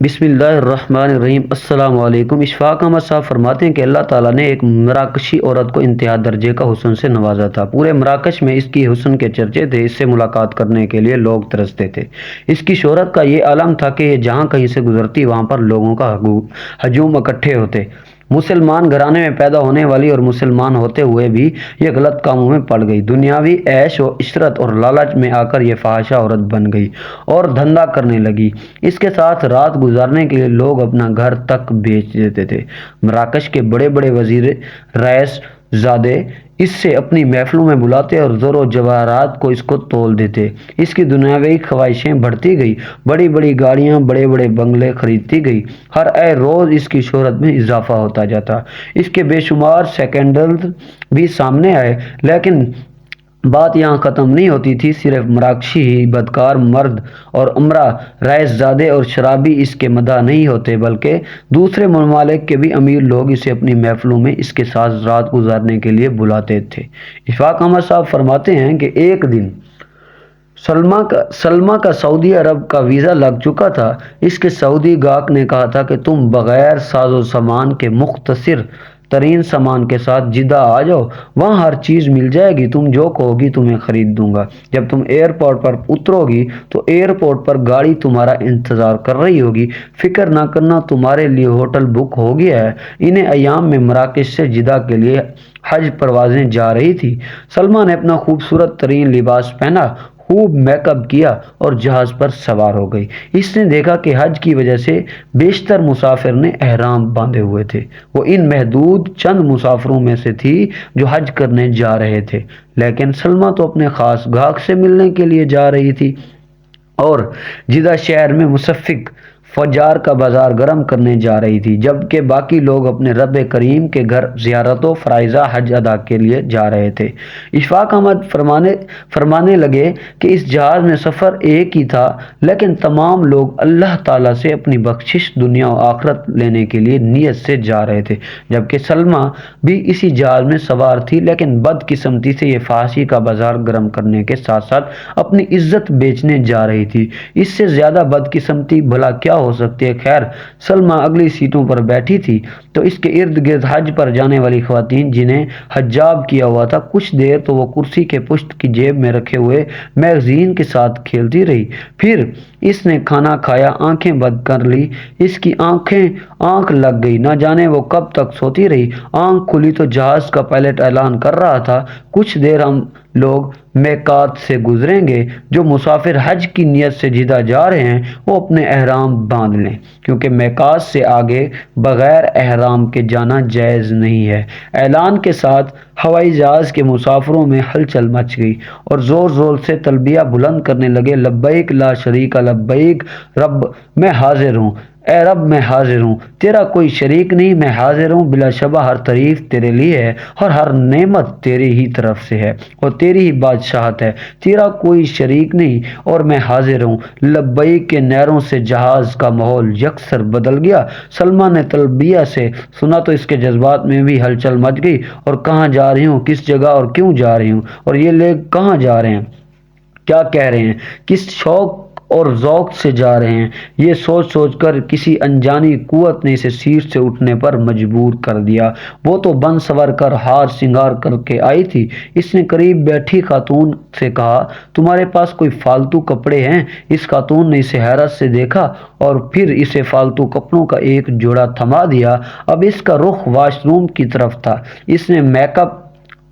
بسم اللہ الرحمن الرحیم۔ السلام علیکم۔ اشفاق احمد صاحب فرماتے ہیں کہ اللہ تعالیٰ نے ایک مراکشی عورت کو انتہا درجے کا حسن سے نوازا تھا۔ پورے مراکش میں اس کی حسن کے چرچے تھے، اس سے ملاقات کرنے کے لیے لوگ ترستے تھے۔ اس کی شہرت کا یہ عالم تھا کہ یہ جہاں کہیں سے گزرتی وہاں پر لوگوں کا ہجوم اکٹھے ہوتے۔ مسلمان گھرانے میں پیدا ہونے والی اور مسلمان ہوتے ہوئے بھی یہ غلط کاموں میں پڑ گئی۔ دنیاوی عیش و عشرت اور لالچ میں آ کر یہ فاحشہ عورت بن گئی اور دھندا کرنے لگی۔ اس کے ساتھ رات گزارنے کے لیے لوگ اپنا گھر تک بیچ دیتے تھے۔ مراکش کے بڑے بڑے وزیر رئیس زادے اس سے اپنی محفلوں میں بلاتے اور زر و جواہرات کو اس کو تول دیتے۔ اس کی دنیاوی خواہشیں بڑھتی گئی، بڑی بڑی گاڑیاں، بڑے بڑے بنگلے خریدتی گئی۔ ہر اے روز اس کی شہرت میں اضافہ ہوتا جاتا۔ اس کے بے شمار سکینڈلز بھی سامنے آئے، لیکن بات یہاں ختم نہیں ہوتی تھی۔ صرف مراکشی ہی بدکار مرد اور امرا رئیس زادے اور شرابی اس کے مداح نہیں ہوتے، بلکہ دوسرے ممالک کے بھی امیر لوگ اسے اپنی محفلوں میں اس کے ساتھ رات گزارنے کے لیے بلاتے تھے۔ اشفاق احمد صاحب فرماتے ہیں کہ ایک دن سلمیٰ کا سعودی عرب کا ویزا لگ چکا تھا۔ اس کے سعودی گاہک نے کہا تھا کہ تم بغیر ساز و سامان کے مختصر ترین سامان کے ساتھ جدہ آ جاؤ، وہاں ہر چیز مل جائے گی، تم جو کہو گی تمہیں خرید دوں گا۔ جب تم ایئرپورٹ پر اترو گی تو ایئرپورٹ پر گاڑی تمہارا انتظار کر رہی ہوگی، فکر نہ کرنا، تمہارے لیے ہوٹل بک ہو گیا ہے۔ انہیں ایام میں مراکش سے جدہ کے لیے حج پروازیں جا رہی تھی۔ سلمیٰ نے اپنا خوبصورت ترین لباس پہنا، خوب میک اپ کیا اور جہاز پر سوار ہو گئی۔ اس نے دیکھا کہ حج کی وجہ سے بیشتر مسافر نے احرام باندھے ہوئے تھے۔ وہ ان محدود چند مسافروں میں سے تھی جو حج کرنے جا رہے تھے، لیکن سلمیٰ تو اپنے خاص گاہک سے ملنے کے لیے جا رہی تھی اور جدہ شہر میں مصفق فجار کا بازار گرم کرنے جا رہی تھی، جبکہ باقی لوگ اپنے رب کریم کے گھر زیارت و فرائضہ حج ادا کے لیے جا رہے تھے۔ اشفاق احمد فرمانے لگے کہ اس جہاز میں سفر ایک ہی تھا، لیکن تمام لوگ اللہ تعالیٰ سے اپنی بخشش دنیا و آخرت لینے کے لیے نیت سے جا رہے تھے، جبکہ سلمیٰ بھی اسی جہاز میں سوار تھی، لیکن بدقسمتی سے یہ فحاشی کا بازار گرم کرنے کے ساتھ ساتھ اپنی عزت بیچنے جا رہی تھی۔ اس سے زیادہ بدقسمتی بھلا کیا ہو سکتی ہے؟ خیر، سلمیٰ اگلی سیٹوں پر بیٹھی تھی تو اس کے ارد گرد حج پر جانے والی خواتین جنہیں حجاب کیا ہوا تھا، کچھ دیر تو وہ کرسی کے پشت کی جیب میں رکھے ہوئے میگزین کے ساتھ کھیلتی رہی۔ پھر اس نے کھانا کھایا، آنکھیں بند کر لی۔ اس کی آنکھ لگ گئی، نہ جانے وہ کب تک سوتی رہی۔ آنکھ کھلی تو جہاز کا پائلٹ اعلان کر رہا تھا، کچھ دیر ہم لوگ میقات سے گزریں گے۔ جو مسافر حج کی نیت سے جدہ جا رہے ہیں وہ اپنے احرام باندھ لیں، کیونکہ میقات سے آگے بغیر احرام کے جانا جائز نہیں ہے۔ اعلان کے ساتھ ہوائی جہاز کے مسافروں میں ہلچل مچ گئی اور زور زور سے تلبیہ بلند کرنے لگے، لبیک لا شریک لبیک، رب میں حاضر ہوں، اے رب میں حاضر ہوں، تیرا کوئی شریک نہیں، میں حاضر ہوں، بلا شبہ ہر تعریف تیرے لیے ہے اور ہر نعمت تیری ہی طرف سے ہے اور تیری ہی بادشاہت ہے، تیرا کوئی شریک نہیں اور میں حاضر ہوں۔ لبیک کے نعروں سے جہاز کا ماحول یکسر بدل گیا۔ سلمیٰ نے تلبیہ سے سنا تو اس کے جذبات میں بھی ہلچل مچ گئی، اور کہاں جا رہی ہوں، کس جگہ اور کیوں جا رہی ہوں، اور یہ لوگ کہاں جا رہے ہیں، کیا کہہ رہے ہیں، کس شوق اور ذوق سے جا رہے ہیں، یہ سوچ سوچ کر کسی انجانی قوت نے اسے سیٹ سے اٹھنے پر مجبور کر دیا۔ وہ تو بن سور کر ہار سنگار کر کے آئی تھی۔ اس نے قریب بیٹھی خاتون سے کہا، تمہارے پاس کوئی فالتو کپڑے ہیں؟ اس خاتون نے اسے حیرت سے دیکھا اور پھر اسے فالتو کپڑوں کا ایک جوڑا تھما دیا۔ اب اس کا رخ واش روم کی طرف تھا۔ اس نے میک اپ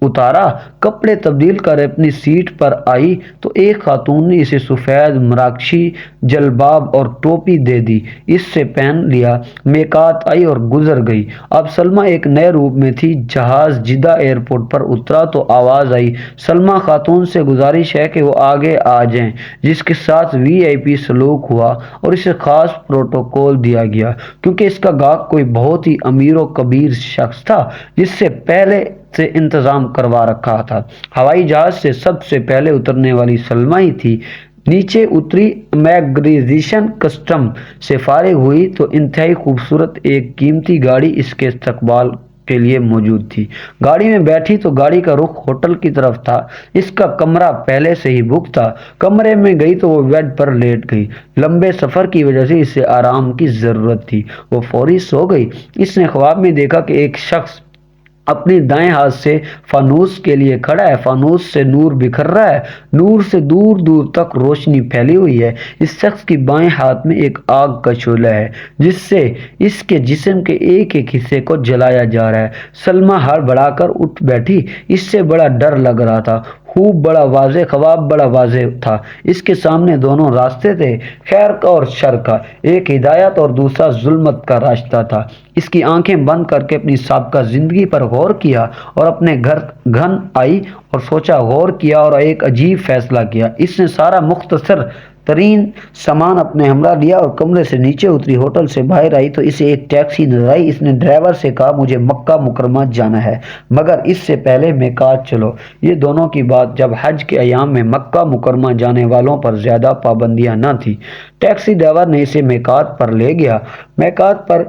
اتارا، کپڑے تبدیل کر اپنی سیٹ پر آئی تو ایک خاتون نے اسے سفید مراکشی جلباب اور ٹوپی دے دی، اس سے پہن لیا۔ میقات آئی اور گزر گئی۔ اب سلمیٰ ایک نئے روپ میں تھی۔ جہاز جدہ ایئرپورٹ پر اترا تو آواز آئی، سلمیٰ خاتون سے گزارش ہے کہ وہ آگے آ جائیں، جس کے ساتھ وی آئی پی سلوک ہوا اور اسے خاص پروٹوکول دیا گیا، کیونکہ اس کا گاہک کوئی بہت ہی امیر و کبیر شخص تھا جس سے پہلے سے انتظام کروا رکھا تھا۔ ہوائی جہاز سے سب سے پہلے اترنے والی سلمیٰ ہی تھی۔ نیچے اتری، امیگریشن کسٹم سے فارغ ہوئی تو انتہائی خوبصورت ایک قیمتی گاڑی اس کے استقبال کے لیے موجود تھی۔ گاڑی میں بیٹھی تو گاڑی کا رخ ہوٹل کی طرف تھا۔ اس کا کمرہ پہلے سے ہی بک تھا۔ کمرے میں گئی تو وہ بیڈ پر لیٹ گئی۔ لمبے سفر کی وجہ سے اسے آرام کی ضرورت تھی۔ وہ فوری سو گئی۔ اس نے خواب میں دیکھا کہ ایک شخص اپنے دائیں ہاتھ سے فانوس کے لیے کھڑا ہے۔ فانوس سے نور بکھر رہا ہے۔ نور سے دور دور تک روشنی پھیلی ہوئی ہے۔ اس شخص کی بائیں ہاتھ میں ایک آگ کا شعلہ ہے جس سے اس کے جسم کے ایک ایک حصے کو جلایا جا رہا ہے۔ سلمیٰ ہڑبڑا کر اٹھ بیٹھی۔ اس سے بڑا ڈر لگ رہا تھا۔ خواب بڑا واضح تھا۔ اس کے سامنے دونوں راستے تھے، خیر کا اور شر کا۔ ایک ہدایت اور دوسرا ظلمت کا راستہ تھا۔ اس کی آنکھیں بند کر کے اپنی سابقہ زندگی پر غور کیا اور اپنے گھن آئی اور سوچا، غور کیا اور ایک عجیب فیصلہ کیا۔ اس نے سارا مختصر ترین سامان اپنے ہمراہ لیا اور کمرے سے نیچے اتری۔ ہوٹل سے باہر آئی تو اسے ایک ٹیکسی نظر آئی۔ اس نے ڈرائیور سے کہا، مجھے مکہ مکرمہ جانا ہے، مگر اس سے پہلے میقات چلو۔ یہ دونوں کی بات جب حج کے ایام میں مکہ مکرمہ جانے والوں پر زیادہ پابندیاں نہ تھیں۔ ٹیکسی ڈرائیور نے اسے میقات پر لے گیا۔ میقات پر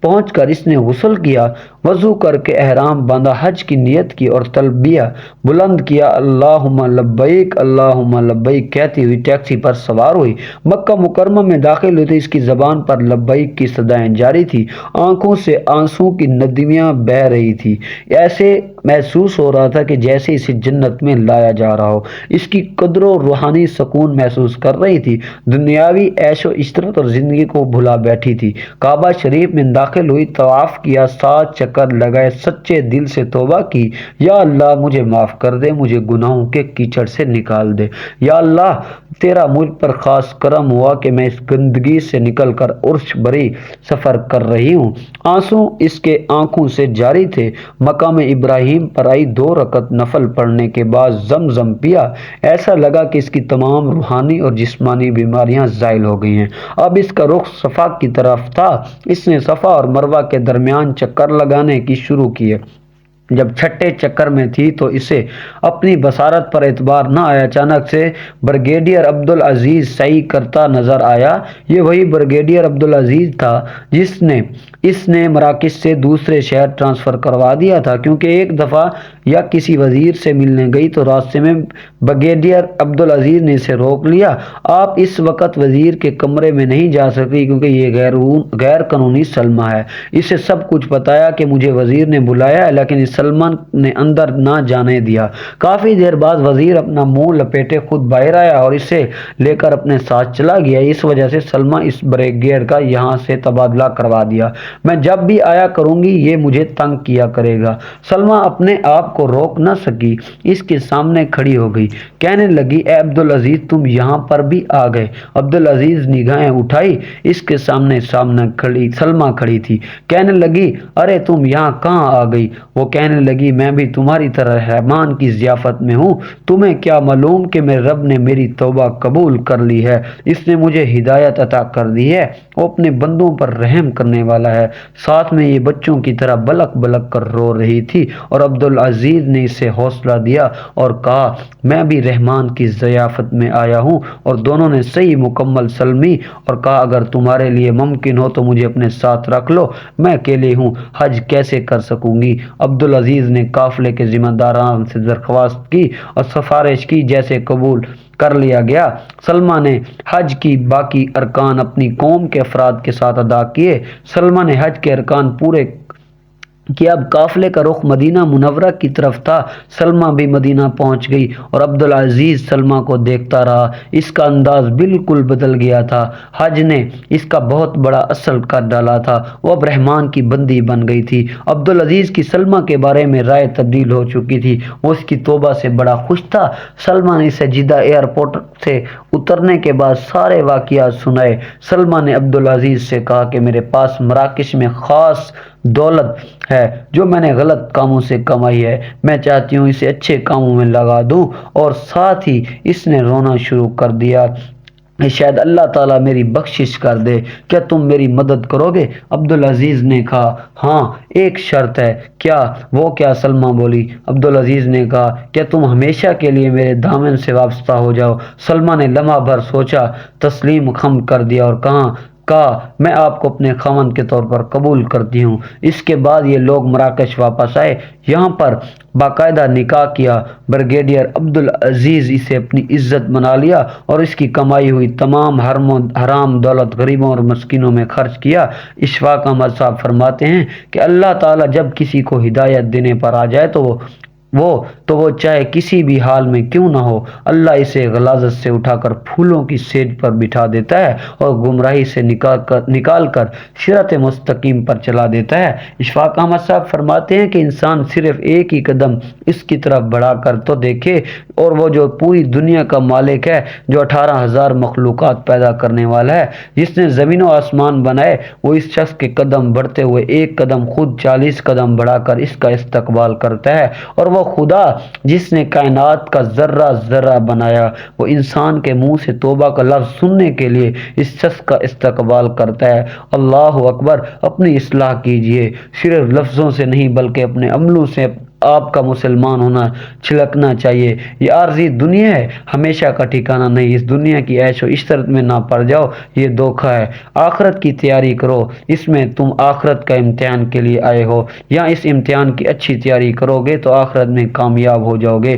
پہنچ کر اس نے غسل کیا، وضو کر کے احرام باندھا، حج کی نیت کی اور تلبیہ بلند کیا، اللہم لبیک اللہم لبیک کہتی ہوئی ٹیکسی پر سوار ہوئی۔ مکہ مکرمہ میں داخل ہوئی تو اس کی زبان پر لبیک کی صدائیں جاری تھی۔ آنکھوں سے آنسوں کی ندیاں بہہ رہی تھی۔ ایسے محسوس ہو رہا تھا کہ جیسے اسے جنت میں لایا جا رہا ہو۔ اس کی قدر و روحانی سکون محسوس کر رہی تھی۔ دنیاوی عیش و عشرت اور زندگی کو بھلا بیٹھی تھی۔ کعبہ شریف میں داخل ہوئی، طواف کیا، 7 چکر لگائے، سچے دل سے توبہ کی، یا اللہ مجھے معاف کر دے، مجھے گناہوں کے کیچڑ سے نکال دے۔ یا اللہ تیرا مجھ پر خاص کرم ہوا کہ میں اس گندگی سے نکل کر عرش بری سفر کر رہی ہوں۔ آنسو اس کے آنکھوں سے جاری تھے۔ مقام ابراہیم پر آئی، 2 رکعت نفل پڑھنے کے بعد زمزم پیا۔ ایسا لگا کہ اس کی تمام روحانی اور جسمانی بیماریاں زائل ہو گئی ہیں۔ اب اس کا رخ صفا کی طرف تھا۔ اس نے صفا اور مروہ کے درمیان چکر لگانے کی شروع کیے۔ جب چھٹے چکر میں تھی تو اسے اپنی بصارت پر اعتبار نہ آیا۔ اچانک سے بریگیڈیئر عبدالعزیز سعی کرتا نظر آیا۔ یہ وہی بریگیڈیئر عبدالعزیز تھا جس نے اس نے مراکش سے دوسرے شہر ٹرانسفر کروا دیا تھا، کیونکہ ایک دفعہ یا کسی وزیر سے ملنے گئی تو راستے میں بریگیڈیئر عبدالعزیز نے اسے روک لیا۔ آپ اس وقت وزیر کے کمرے میں نہیں جا سکتی کیونکہ یہ غیر قانونی سلمیٰ ہے۔ اسے سب کچھ بتایا کہ مجھے وزیر نے بلایا ہے، لیکن اس سلمیٰ نے اندر نہ جانے دیا۔ کافی دیر بعد وزیر اپنا منہ لپیٹے خود باہر آیا اور اسے لے کر اپنے ساتھ چلا گیا۔ اس وجہ سے سلمیٰ اس بریگیڈیئر کا یہاں سے تبادلہ کروا دیا۔ میں جب بھی آیا کروں گی یہ مجھے تنگ کیا کرے گا۔ سلمیٰ اپنے آپ کو روک نہ سکی، اس کے سامنے کھڑی ہو گئی، کہنے لگی، اے عبدالعزیز تم یہاں پر بھی آ گئے۔ عبدالعزیز نگاہیں اٹھائی، اس کے سامنے سلمیٰ کھڑی تھی۔ کہنے لگی، ارے تم یہاں کہاں آ گئی؟ وہ کہنے لگی، میں بھی تمہاری طرح رحمان کی ضیافت میں ہوں۔ تمہیں کیا معلوم کہ میرے رب نے میری توبہ قبول کر لی ہے، اس نے مجھے ہدایت عطا کر دی ہے، وہ اپنے بندوں پر رحم کرنے والا ہے۔ ساتھ میں یہ بچوں کی طرح بلک بلک کر رو رہی تھی اور عبدالعزیز نے اسے حوصلہ دیا اور کہا، میں بھی رحمان کی ضیافت میں آیا ہوں۔ اور دونوں نے صحیح مکمل سلمی اور کہا، اگر تمہارے لیے ممکن ہو تو مجھے اپنے ساتھ رکھ لو، میں اکیلے ہوں، حج کیسے کر سکوں گی؟ عبدالعزیز نے قافلے کے ذمہ داران سے درخواست کی اور سفارش کی، جیسے قبول کر لیا گیا۔ سلمیٰ نے حج کی باقی ارکان اپنی قوم کے افراد کے ساتھ ادا کیے۔ سلمیٰ نے حج کے ارکان پورے کیا۔ اب قافلے کا رخ مدینہ منورہ کی طرف تھا۔ سلمیٰ بھی مدینہ پہنچ گئی اور عبدالعزیز سلمیٰ کو دیکھتا رہا۔ اس کا انداز بالکل بدل گیا تھا۔ حج نے اس کا بہت بڑا اثر کر ڈالا تھا۔ وہ اب رحمان کی بندی بن گئی تھی۔ عبدالعزیز کی سلمیٰ کے بارے میں رائے تبدیل ہو چکی تھی۔ وہ اس کی توبہ سے بڑا خوش تھا۔ سلمیٰ نے اسے جدہ ایئرپورٹ سے اترنے کے بعد سارے واقعات سنائے۔ سلمیٰ نے عبدالعزیز سے کہا کہ میرے پاس مراکش میں خاص دولت ہے جو میں نے غلط کاموں سے کمائی ہے، میں چاہتی ہوں اسے اچھے کاموں میں لگا دوں۔ اور ساتھ ہی اس نے رونا شروع کر دیا کہ شاید اللہ تعالیٰ میری بخشش کر دے، کیا تم میری مدد کرو گے؟ عبدالعزیز نے کہا، ہاں ایک شرط ہے۔ کیا؟ وہ کیا؟ سلمیٰ بولی۔ عبدالعزیز نے کہا، کیا تم ہمیشہ کے لیے میرے دامن سے وابستہ ہو جاؤ؟ سلمیٰ نے لمحہ بھر سوچا، تسلیم خم کر دیا اور کہا، کہا میں آپ کو اپنے خاوند کے طور پر قبول کرتی ہوں۔ اس کے بعد یہ لوگ مراکش واپس آئے، یہاں پر باقاعدہ نکاح کیا۔ بریگیڈیئر عبدالعزیز اسے اپنی عزت بنا لیا اور اس کی کمائی ہوئی تمام حرام دولت غریبوں اور مسکینوں میں خرچ کیا۔ اشفاق احمد صاحب فرماتے ہیں کہ اللہ تعالیٰ جب کسی کو ہدایت دینے پر آ جائے تو وہ چاہے کسی بھی حال میں کیوں نہ ہو، اللہ اسے غلاظت سے اٹھا کر پھولوں کی سیج پر بٹھا دیتا ہے اور گمراہی سے نکال کر صراط مستقیم پر چلا دیتا ہے۔ اشفاق احمد صاحب فرماتے ہیں کہ انسان صرف ایک ہی قدم اس کی طرف بڑھا کر تو دیکھے، اور وہ جو پوری دنیا کا مالک ہے، جو 18,000 مخلوقات پیدا کرنے والا ہے، جس نے زمین و آسمان بنائے، وہ اس شخص کے قدم بڑھتے ہوئے ایک قدم خود 40 قدم بڑھا کر اس کا استقبال کرتا ہے، اور وہ خدا جس نے کائنات کا ذرہ ذرہ بنایا، وہ انسان کے منہ سے توبہ کا لفظ سننے کے لیے اس شخص کا استقبال کرتا ہے۔ اللہ اکبر! اپنی اصلاح کیجئے، صرف لفظوں سے نہیں بلکہ اپنے عملوں سے آپ کا مسلمان ہونا چھلکنا چاہیے۔ یہ عارضی دنیا ہے، ہمیشہ کا ٹھکانہ نہیں۔ اس دنیا کی عیش و عشرت میں نہ پڑ جاؤ، یہ دھوکہ ہے۔ آخرت کی تیاری کرو، اس میں تم آخرت کا امتحان کے لیے آئے ہو، یہاں اس امتحان کی اچھی تیاری کرو گے تو آخرت میں کامیاب ہو جاؤ گے۔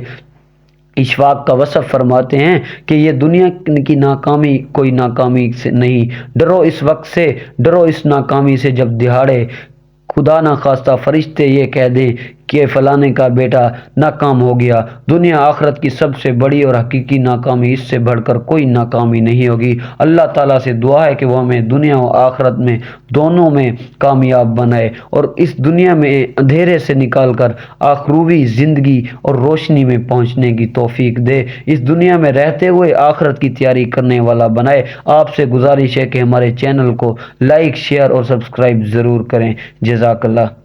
اشفاق کا وصف فرماتے ہیں کہ یہ دنیا کی ناکامی کوئی ناکامی سے نہیں، ڈرو اس وقت سے، ڈرو اس ناکامی سے جب دہاڑے خدا نہ خواستہ فرشتے یہ کہہ دیں کہ فلانے کا بیٹا ناکام ہو گیا۔ دنیا آخرت کی سب سے بڑی اور حقیقی ناکامی، اس سے بڑھ کر کوئی ناکامی نہیں ہوگی۔ اللہ تعالیٰ سے دعا ہے کہ وہ ہمیں دنیا و آخرت میں دونوں میں کامیاب بنائے اور اس دنیا میں اندھیرے سے نکال کر آخروی زندگی اور روشنی میں پہنچنے کی توفیق دے، اس دنیا میں رہتے ہوئے آخرت کی تیاری کرنے والا بنائے۔ آپ سے گزارش ہے کہ ہمارے چینل کو لائک، شیئر اور سبسکرائب ضرور کریں۔ جزاک اللہ۔